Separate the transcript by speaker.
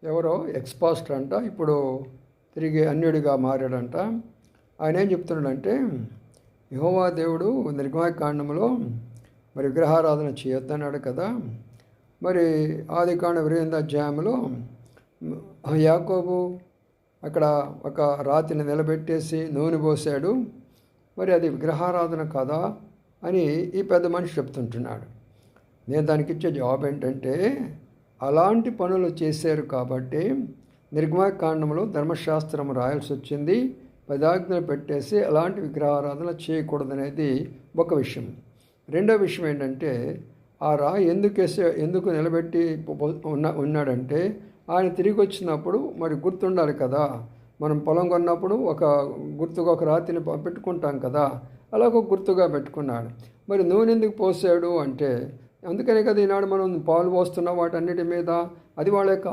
Speaker 1: ఎవరో ఎక్స్‌పాస్టర్ అంట. ఇప్పుడు తిరిగి అన్యుడిగా మారాడంట. ఆయన ఏం చెప్తున్నాడంటే, యెహోవా దేవుడు నిర్గమకాండంలో మరి విగ్రహారాధన చేయొద్దన్నాడు కదా. మరి ఆదికాండం 8వ అధ్యాయంలో యాకోబు అక్కడ ఒక రాతిని నిలబెట్టేసి నూనె పోసాడు. మరి అది విగ్రహారాధన కదా అని ఈ పెద్ద మనిషి చెప్తుంటున్నాడు. నేను దానికి ఇచ్చే జవాబు ఏంటంటే, అలాంటి పనులు చేశారు కాబట్టి నిర్గమకాండంలో ధర్మశాస్త్రం రాయాల్సి వచ్చింది. 10 ఆజ్ఞలు పెట్టేసి అలాంటి విగ్రహారాధన చేయకూడదనేది ఒక విషయం. రెండో విషయం ఏంటంటే, ఆ రాయి ఎందుకు నిలబెట్టి ఉన్నాడంటే, ఆయన తిరిగి వచ్చినప్పుడు మరి గుర్తుండాలి కదా. మనం పొలం కొన్నప్పుడు ఒక గుర్తుగా ఒక రాతిని పెట్టుకుంటాం కదా, అలా ఒక గుర్తుగా పెట్టుకున్నాడు. మరి నూనె ఎందుకు పోసాడు అంటే, అందుకనే కదా ఈనాడు మనం పాలు పోస్తున్న వాటన్నిటి మీద అది వాళ్ళ యొక్క